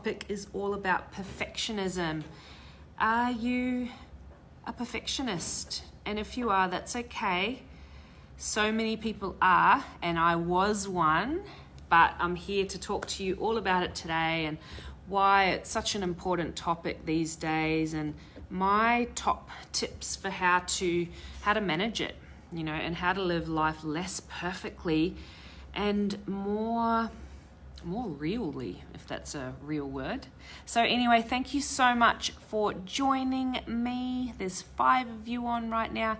topic is all about perfectionism. Are you a perfectionist? And if you are, that's okay. So many people are, and I was one, but I'm here to talk to you all about it today and why it's such an important topic these days, and my top tips for how to manage it, and how to live life less perfectly and more really, if that's a real word. So anyway, thank you so much for joining me. There's 5 of you on right now.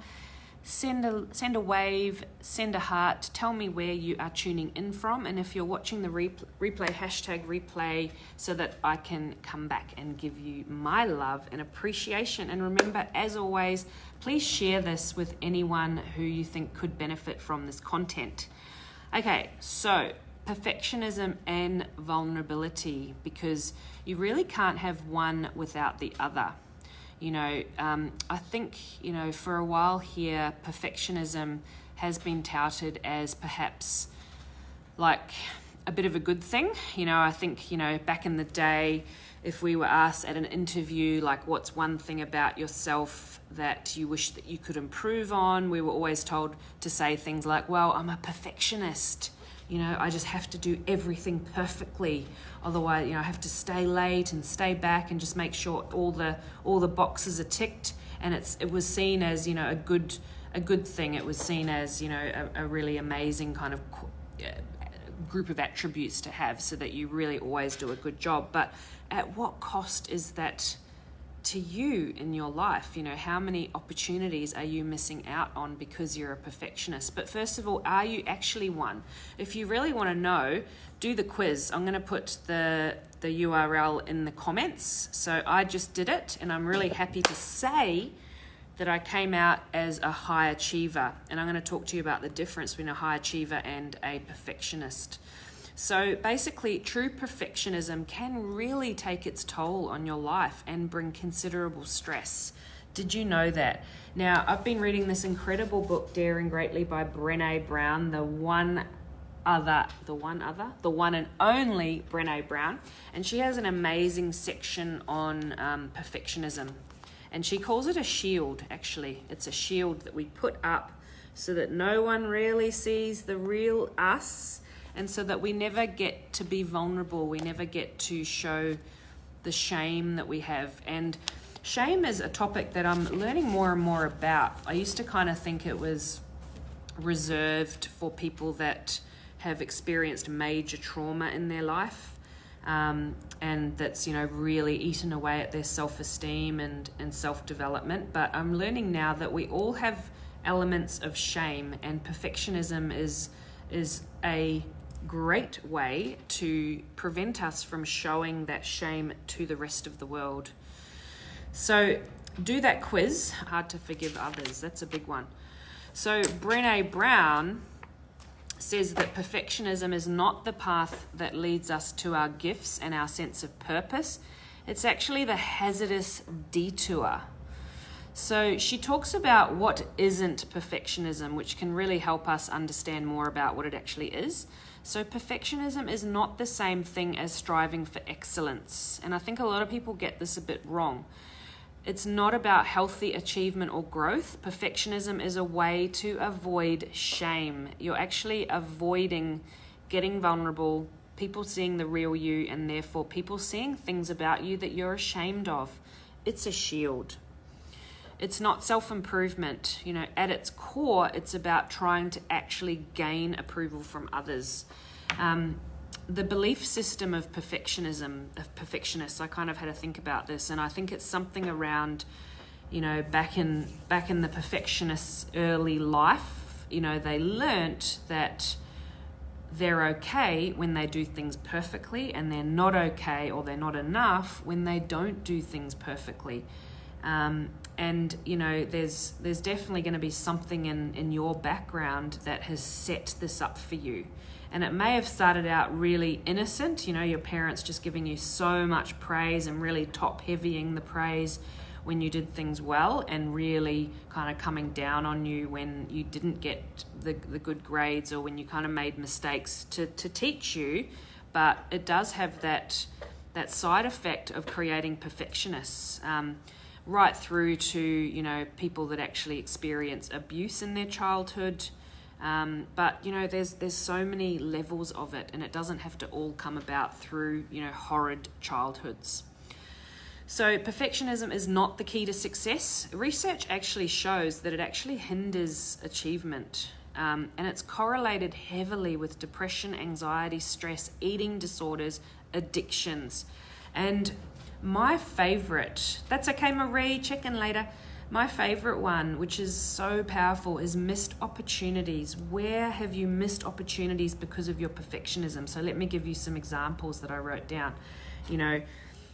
Send a wave, send a heart, tell me where you are tuning in from, and if you're watching the replay, hashtag replay, so that I can come back and give you my love and appreciation. And remember, as always, please share this with anyone who you think could benefit from this content. Okay, so perfectionism and vulnerability, because you really can't have one without the other. I think, for a while here, perfectionism has been touted as perhaps like a bit of a good thing. I think, back in the day, if we were asked at an interview, like, what's one thing about yourself that you wish that you could improve on, we were always told to say things like, well, I'm a perfectionist. I just have to do everything perfectly. Otherwise, I have to stay late and stay back and just make sure all the boxes are ticked. And it was seen as, a good thing. It was seen as, a really amazing kind of group of attributes to have, so that you really always do a good job. But at what cost is that to you in your life? How many opportunities are you missing out on because you're a perfectionist? But first of all, are you actually one? If you really want to know, do the quiz. I'm going to put the URL in the comments. So I just did it, and I'm really happy to say that I came out as a high achiever, and I'm going to talk to you about the difference between a high achiever and a perfectionist. So basically, true perfectionism can really take its toll on your life and bring considerable stress. Did you know that? Now, I've been reading this incredible book, Daring Greatly, by Brené Brown, the one and only Brené Brown. And she has an amazing section on perfectionism. And she calls it a shield, actually. It's a shield that we put up so that no one really sees the real us, and so that we never get to be vulnerable. We never get to show the shame that we have. And shame is a topic that I'm learning more and more about. I used to kind of think it was reserved for people that have experienced major trauma in their life, and that's, really eaten away at their self-esteem and self-development. But I'm learning now that we all have elements of shame, and perfectionism is a great way to prevent us from showing that shame to the rest of the world. So do that quiz, hard to forgive others. That's a big one. So Brené Brown says that perfectionism is not the path that leads us to our gifts and our sense of purpose. It's actually the hazardous detour. So she talks about what isn't perfectionism, which can really help us understand more about what it actually is. So perfectionism is not the same thing as striving for excellence. And I think a lot of people get this a bit wrong. It's not about healthy achievement or growth. Perfectionism is a way to avoid shame. You're actually avoiding getting vulnerable, people seeing the real you, and therefore people seeing things about you that you're ashamed of. It's a shield. It's not self-improvement. At its core, it's about trying to actually gain approval from others. The belief system of perfectionists, I kind of had to think about this, and I think it's something around, back in the perfectionist's early life, they learnt that they're okay when they do things perfectly, and they're not okay or they're not enough when they don't do things perfectly. And there's definitely going to be something in your background that has set this up for you. And it may have started out really innocent, your parents just giving you so much praise and really top-heavying the praise when you did things well, and really kind of coming down on you when you didn't get the good grades, or when you kind of made mistakes to teach you. But it does have that that side effect of creating perfectionists, right through to, you know, people that actually experience abuse in their childhood. But, you know, there's so many levels of it, and it doesn't have to all come about through, you know, horrid childhoods. So perfectionism is not the key to success. Research actually shows that it actually hinders achievement, and it's correlated heavily with depression, anxiety, stress, eating disorders, addictions. And my favorite, that's okay Marie, check in later. My favorite one, which is so powerful, is missed opportunities. Where have you missed opportunities because of your perfectionism? So let me give you some examples that I wrote down. You know,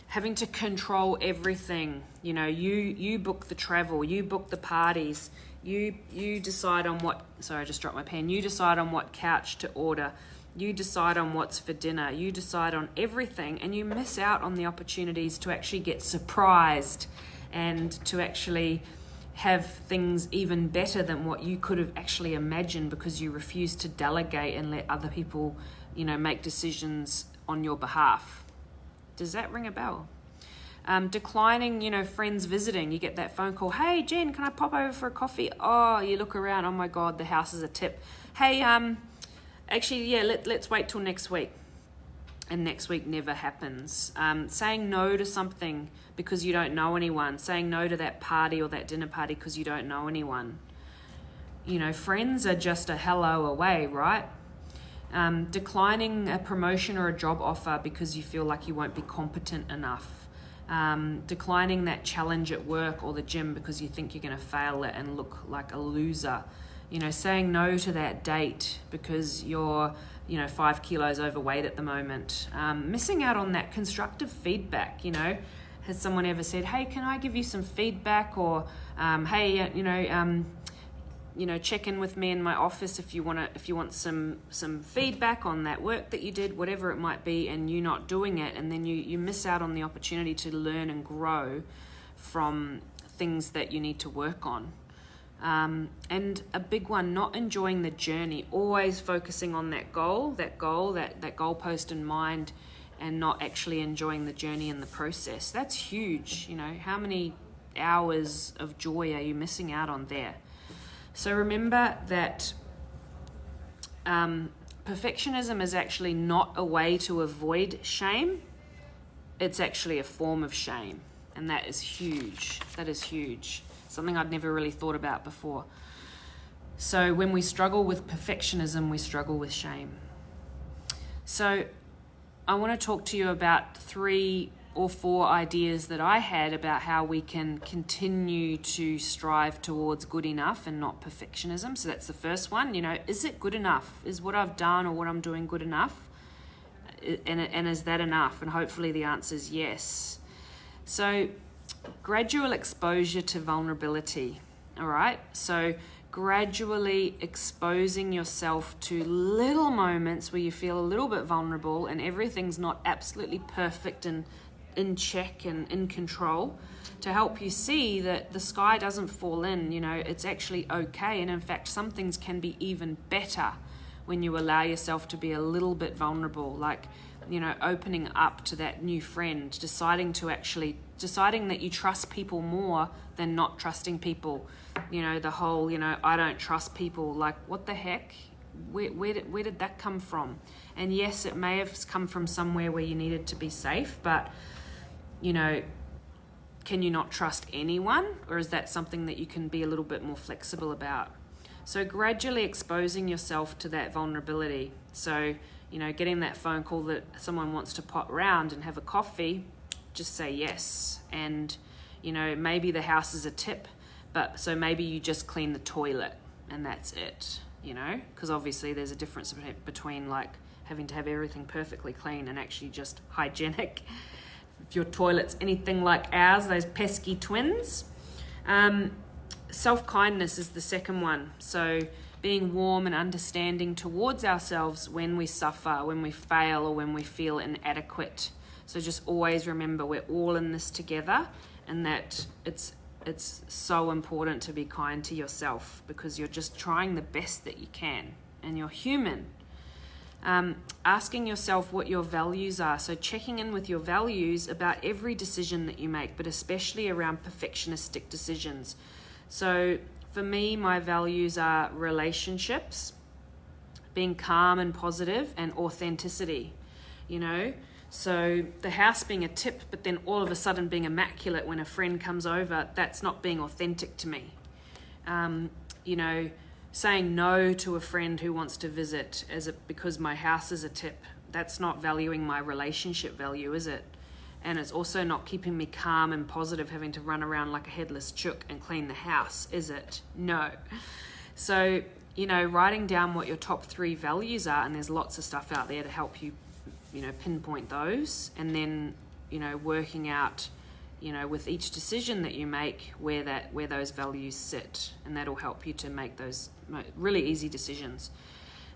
having to control everything. You know, you book the travel, you book the parties, you decide on what, sorry, I just dropped my pen. You decide on what couch to order. You decide on what's for dinner. You decide on everything, and you miss out on the opportunities to actually get surprised and to actually have things even better than what you could have actually imagined, because you refuse to delegate and let other people, you know, make decisions on your behalf. Does that ring a bell? Declining, you know, friends visiting. You get that phone call, hey Jen, can I pop over for a coffee? Oh, you look around, oh my God, the house is a tip. Hey, actually, yeah, let's wait till next week. And next week never happens. Saying no to something because you don't know anyone. Saying no to that party or that dinner party because you don't know anyone. You know, friends are just a hello away, right? Declining a promotion or a job offer because you feel like you won't be competent enough. Declining that challenge at work or the gym because you think you're going to fail it and look like a loser. You know, saying no to that date because you're, you know, 5 kilos overweight at the moment. Missing out on that constructive feedback. You know, has someone ever said, hey, can I give you some feedback? Or, hey, you know, check in with me in my office if you want some feedback on that work that you did, whatever it might be, and you not doing it, and then you miss out on the opportunity to learn and grow from things that you need to work on. And a big one, not enjoying the journey, always focusing on that goalpost in mind, and not actually enjoying the journey and the process. That's huge. You know, how many hours of joy are you missing out on there? So remember that perfectionism is actually not a way to avoid shame. It's actually a form of shame. And that is huge. That is huge. Something I'd never really thought about before. So when we struggle with perfectionism, we struggle with shame. So I want to talk to you about 3 or 4 ideas that I had about how we can continue to strive towards good enough and not perfectionism. So that's the first one. You know, is it good enough? Is what I've done or what I'm doing good enough? And is that enough? And hopefully the answer is yes. So gradual exposure to vulnerability. All right. So gradually exposing yourself to little moments where you feel a little bit vulnerable and everything's not absolutely perfect and in check and in control, to help you see that the sky doesn't fall in. You know, it's actually okay. And in fact, some things can be even better when you allow yourself to be a little bit vulnerable, like, you know, opening up to that new friend, deciding that you trust people more than not trusting people. You know, the whole, you know, I don't trust people, like, what the heck? Where did that come from? And yes, it may have come from somewhere where you needed to be safe, but, you know, can you not trust anyone? Or is that something that you can be a little bit more flexible about? So gradually exposing yourself to that vulnerability. So, you know, getting that phone call that someone wants to pop around and have a coffee, just say yes. And, you know, maybe the house is a tip, but so maybe you just clean the toilet and that's it, you know, because obviously there's a difference between like having to have everything perfectly clean and actually just hygienic. If your toilet's anything like ours, those pesky twins. Self-kindness is the second one. So being warm and understanding towards ourselves when we suffer, when we fail, or when we feel inadequate. So just always remember we're all in this together, and that it's so important to be kind to yourself because you're just trying the best that you can and you're human. Asking yourself what your values are. So checking in with your values about every decision that you make, but especially around perfectionistic decisions. So for me, my values are relationships, being calm and positive, and authenticity, you know. So the house being a tip, but then all of a sudden being immaculate when a friend comes over, that's not being authentic to me. You know, saying no to a friend who wants to visit because my house is a tip, that's not valuing my relationship value, is it? And it's also not keeping me calm and positive, having to run around like a headless chook and clean the house, is it? No. So, you know, writing down what your top 3 values are, and there's lots of stuff out there to help you, you know, pinpoint those, and then, you know, working out, you know, with each decision that you make where those values sit, and that'll help you to make those really easy decisions.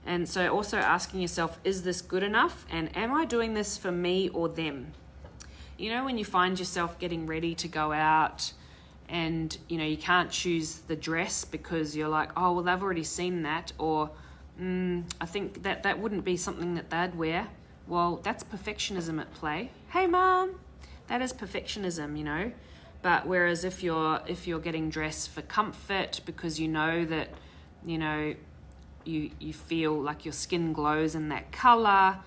And so also asking yourself, is this good enough, and am I doing this for me or them? You know, when you find yourself getting ready to go out and, you know, you can't choose the dress because you're like, oh, well, they've already seen that, or I think that wouldn't be something that they'd wear. Well, that's perfectionism at play. Hey, Mom, that is perfectionism, you know. But whereas if you're getting dressed for comfort because you know that, you know, you feel like your skin glows in that color,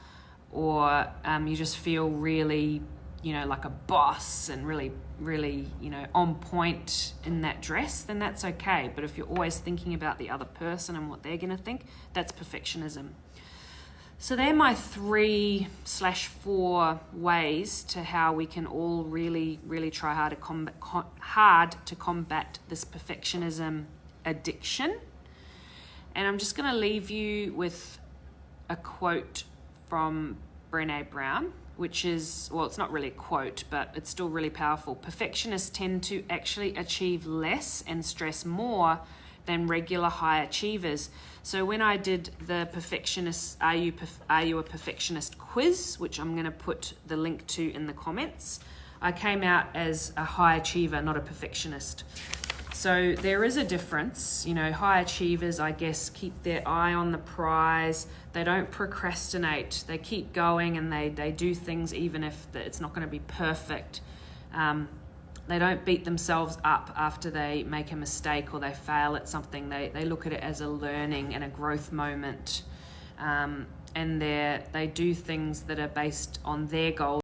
or you just feel really, you know, like a boss and really, really, you know, on point in that dress, then that's okay. But if you're always thinking about the other person and what they're going to think, that's perfectionism. So they're my 3/4 ways to how we can all really, really try hard to combat this perfectionism addiction. And I'm just going to leave you with a quote from Brené Brown, which is, well, it's not really a quote, but it's still really powerful. Perfectionists tend to actually achieve less and stress more than regular high achievers. So when I did the perfectionist, are you a perfectionist quiz, which I'm going to put the link to in the comments, I came out as a high achiever, not a perfectionist. So there is a difference. You know, high achievers, I guess, keep their eye on the prize. They don't procrastinate. They keep going, and they do things even if it's not going to be perfect. They don't beat themselves up after they make a mistake or they fail at something. They look at it as a learning and a growth moment. And they do things that are based on their goals